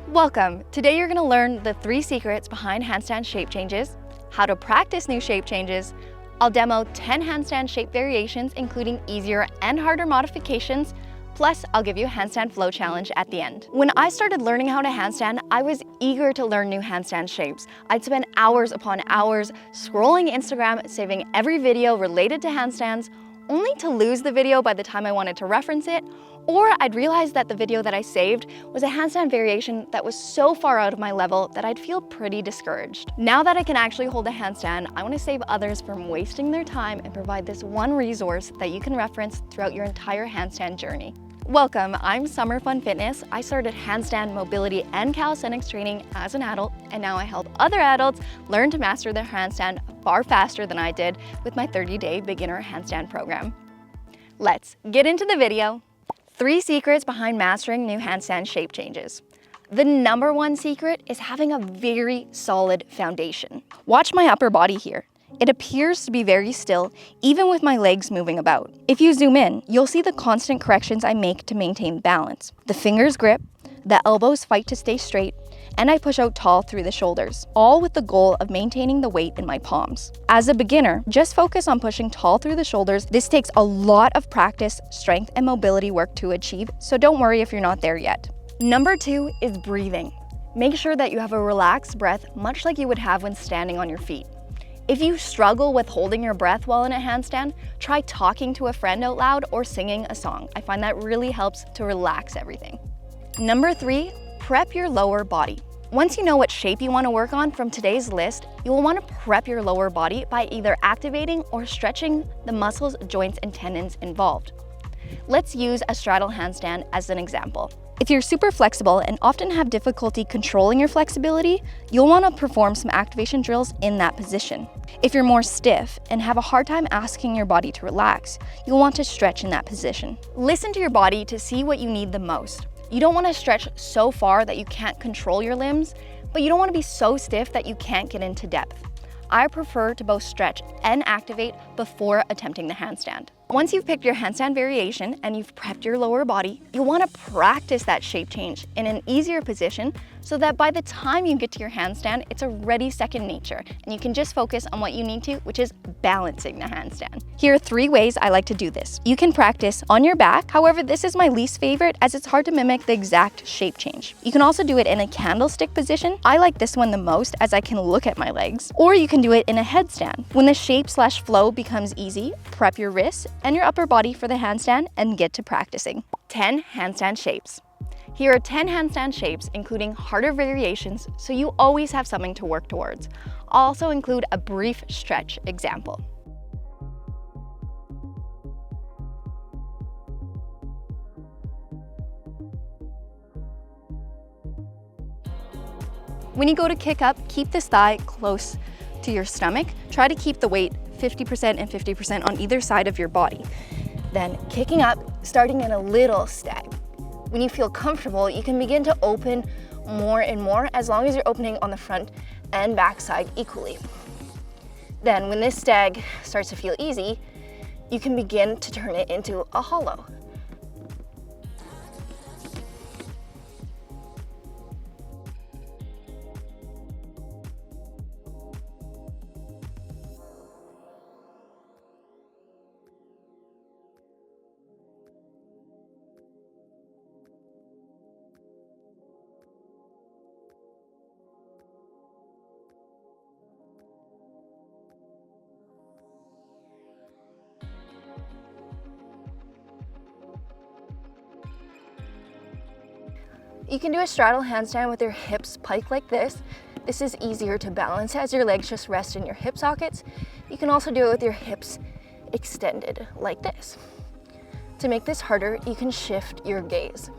Welcome! Today you're going to learn the 3 secrets behind handstand shape changes, how to practice new shape changes. I'll demo 10 handstand shape variations including easier and harder modifications, plus I'll give you a handstand flow challenge at the end. When I started learning how to handstand, I was eager to learn new handstand shapes. I'd spend hours upon hours scrolling Instagram, saving every video related to handstands, only to lose the video by the time I wanted to reference it, or I'd realize that the video that I saved was a handstand variation that was so far out of my level that I'd feel pretty discouraged. Now that I can actually hold a handstand, I want to save others from wasting their time and provide this one resource that you can reference throughout your entire handstand journey. Welcome, I'm Summerfunfitness. I started handstand mobility and calisthenics training as an adult, and now I help other adults learn to master their handstand far faster than I did with my 30-day beginner handstand program. Let's get into the video. 3 secrets behind mastering new handstand shape changes. The number 1 secret is having a very solid foundation. Watch my upper body here. It appears to be very still, even with my legs moving about. If you zoom in, you'll see the constant corrections I make to maintain balance. The fingers grip, the elbows fight to stay straight, and I push out tall through the shoulders, all with the goal of maintaining the weight in my palms. As a beginner, just focus on pushing tall through the shoulders. This takes a lot of practice, strength, and mobility work to achieve, so don't worry if you're not there yet. Number 2 is breathing. Make sure that you have a relaxed breath, much like you would have when standing on your feet. If you struggle with holding your breath while in a handstand, try talking to a friend out loud or singing a song. I find that really helps to relax everything. Number 3, prep your lower body. Once you know what shape you want to work on from today's list, you will want to prep your lower body by either activating or stretching the muscles, joints, and tendons involved. Let's use a straddle handstand as an example. If you're super flexible and often have difficulty controlling your flexibility, you'll want to perform some activation drills in that position. If you're more stiff and have a hard time asking your body to relax, you'll want to stretch in that position. Listen to your body to see what you need the most. You don't want to stretch so far that you can't control your limbs, but you don't want to be so stiff that you can't get into depth. I prefer to both stretch and activate before attempting the handstand. Once you've picked your handstand variation and you've prepped your lower body, you'll want to practice that shape change in an easier position so that by the time you get to your handstand, it's already second nature and you can just focus on what you need to, which is balancing the handstand. Here are 3 ways I like to do this. You can practice on your back. However, this is my least favorite as it's hard to mimic the exact shape change. You can also do it in a candlestick position. I like this one the most as I can look at my legs. Or you can do it in a headstand. When the shape/flow becomes easy, prep your wrists and your upper body for the handstand and get to practicing. 10 handstand shapes. Here are 10 handstand shapes, including harder variations, so you always have something to work towards. I'll also include a brief stretch example. When you go to kick up, keep this thigh close to your stomach. Try to keep the weight 50% and 50% on either side of your body. Then kicking up, starting in a little stag. When you feel comfortable, you can begin to open more and more as long as you're opening on the front and back side equally. Then when this stag starts to feel easy, you can begin to turn it into a hollow. You can do a straddle handstand with your hips piked like this. This is easier to balance as your legs just rest in your hip sockets. You can also do it with your hips extended like this. To make this harder, you can shift your gaze.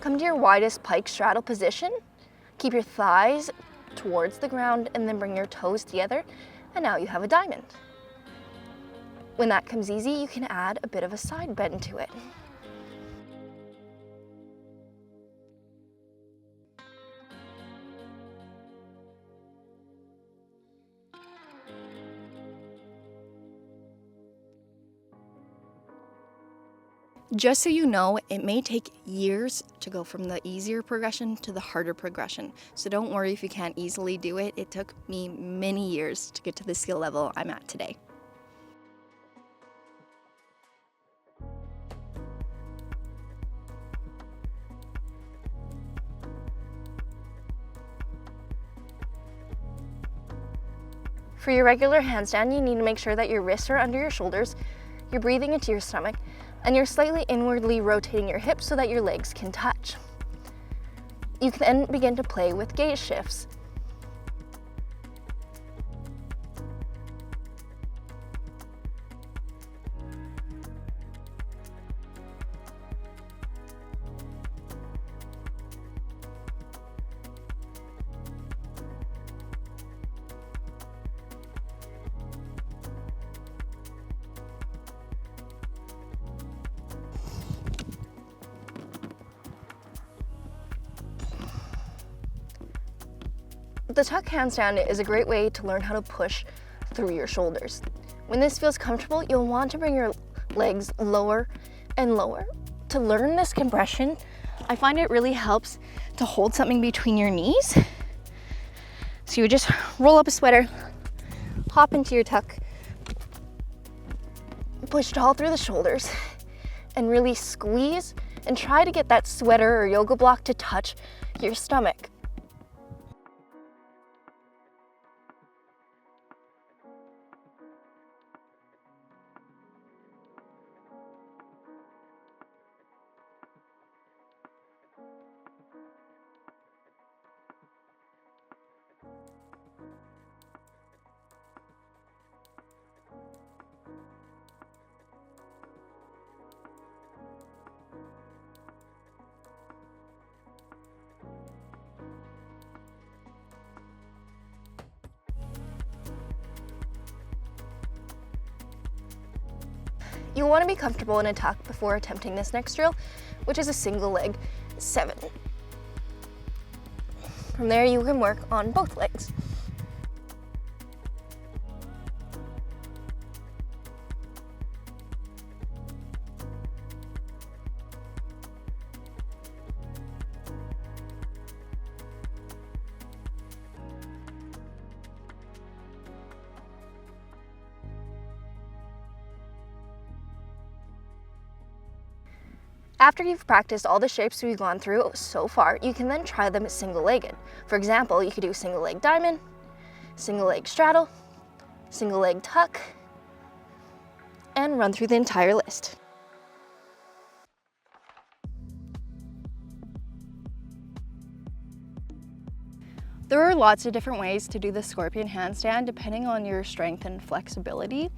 Come to your widest pike straddle position. Keep your thighs towards the ground and then bring your toes together, and now you have a diamond. When that comes easy, you can add a bit of a side bend to it. Just so you know, it may take years to go from the easier progression to the harder progression. So don't worry if you can't easily do it. It took me many years to get to the skill level I'm at today. For your regular handstand, you need to make sure that your wrists are under your shoulders, you're breathing into your stomach, and you're slightly inwardly rotating your hips so that your legs can touch. You can then begin to play with gaze shifts. The tuck handstand is a great way to learn how to push through your shoulders. When this feels comfortable, you'll want to bring your legs lower and lower. To learn this compression, I find it really helps to hold something between your knees. So you just roll up a sweater, hop into your tuck, push tall through the shoulders, and really squeeze and try to get that sweater or yoga block to touch your stomach. You'll want to be comfortable in a tuck before attempting this next drill, which is a single leg 7. From there, you can work on both legs. After you've practiced all the shapes we've gone through so far, you can then try them single-legged. For example, you could do single leg diamond, single leg straddle, single leg tuck, and run through the entire list. There are lots of different ways to do the scorpion handstand depending on your strength and flexibility.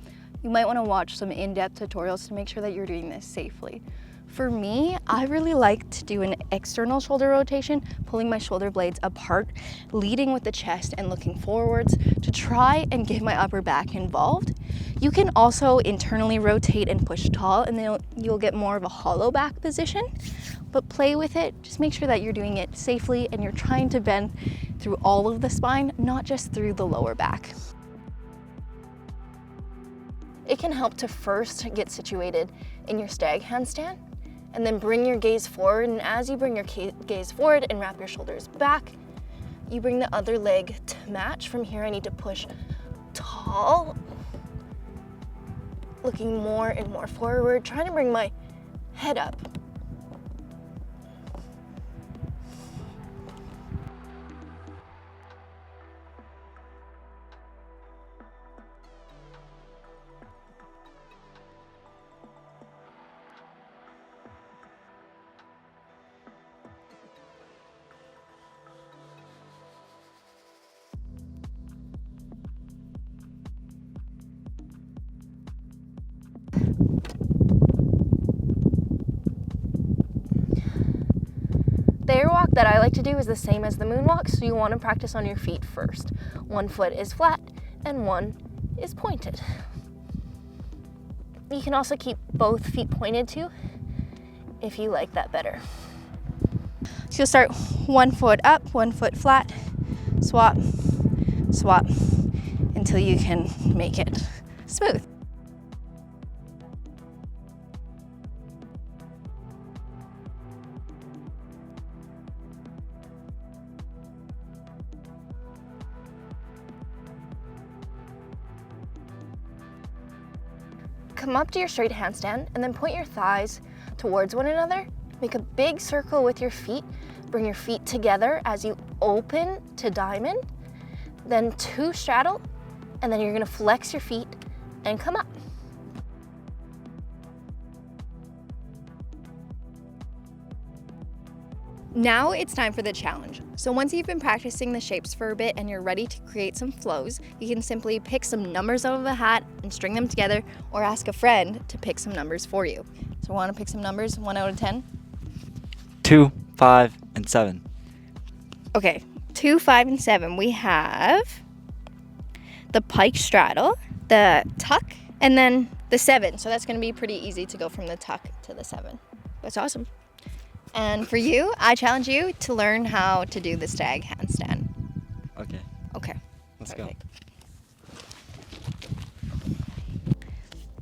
You might want to watch some in-depth tutorials to make sure that you're doing this safely. For me, I really like to do an external shoulder rotation, pulling my shoulder blades apart, leading with the chest and looking forwards to try and get my upper back involved. You can also internally rotate and push tall, and then you'll get more of a hollow back position, but play with it. Just make sure that you're doing it safely and you're trying to bend through all of the spine, not just through the lower back. It can help to first get situated in your stag handstand, and then bring your gaze forward, and as you bring your gaze forward and wrap your shoulders back, you bring the other leg to match. From here, I need to push tall, looking more and more forward, trying to bring my head up. The airwalk that I like to do is the same as the moonwalk, so you want to practice on your feet first. One foot is flat and one is pointed. You can also keep both feet pointed too, if you like that better. So you'll start 1 foot up, 1 foot flat, swap, swap, until you can make it smooth. Come up to your straight handstand and then point your thighs towards one another. Make a big circle with your feet. Bring your feet together as you open to diamond, then 2 straddle, and then you're gonna flex your feet and come up. Now it's time for the challenge. So once you've been practicing the shapes for a bit and you're ready to create some flows, you can simply pick some numbers out of a hat and string them together, or ask a friend to pick some numbers for you. So want to pick some numbers, 1 out of 10? 2, 5, and 7. Okay, 2, 5, and 7. We have the pike straddle, the tuck, and then the 7. So that's going to be pretty easy to go from the tuck to the 7. That's awesome. And for you, I challenge you to learn how to do the stag handstand. Okay. Okay. Let's Perfect.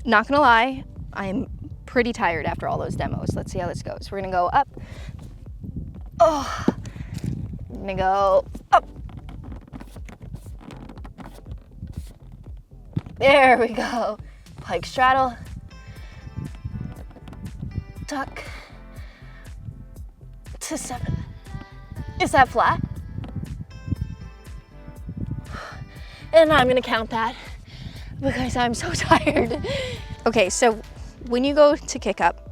Not gonna lie, I'm pretty tired after all those demos. Let's see how this goes. We're gonna go up. Oh, I'm gonna go up. There we go. Pike straddle. Tuck. To 7. Is that flat? And I'm gonna count that because I'm so tired. Okay, so when you go to kick up,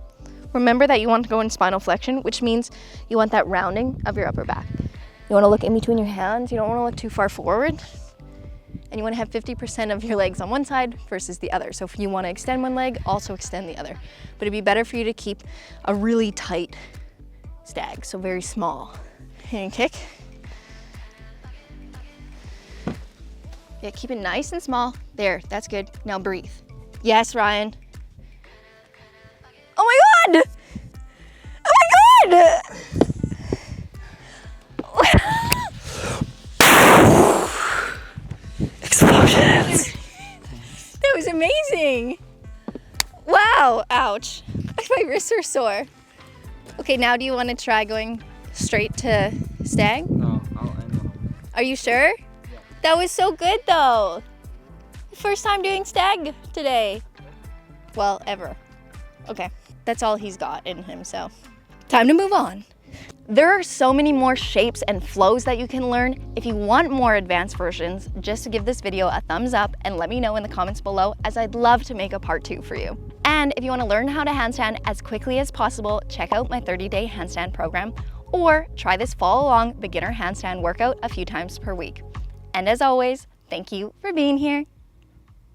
remember that you want to go in spinal flexion, which means you want that rounding of your upper back. You wanna look in between your hands, you don't wanna look too far forward, and you wanna have 50% of your legs on one side versus the other. So if you wanna extend one leg, also extend the other. But it'd be better for you to keep a really tight stag, so very small. And kick. Yeah, keep it nice and small. There, that's good. Now breathe. Yes, Ryan. Oh my God! Oh my God! Explosions! That was amazing. Wow, ouch. My wrists are sore. Okay, now do you want to try going straight to stag? No, I know. Are you sure? Yeah. That was so good though. First time doing stag today. Well, ever. Okay, that's all he's got in him, so time to move on. There are so many more shapes and flows that you can learn. If you want more advanced versions, just give this video a thumbs up and let me know in the comments below, as I'd love to make a part 2 for you. And if you want to learn how to handstand as quickly as possible, check out my 30-day handstand program, or try this follow along beginner handstand workout a few times per week. And as always, thank you for being here.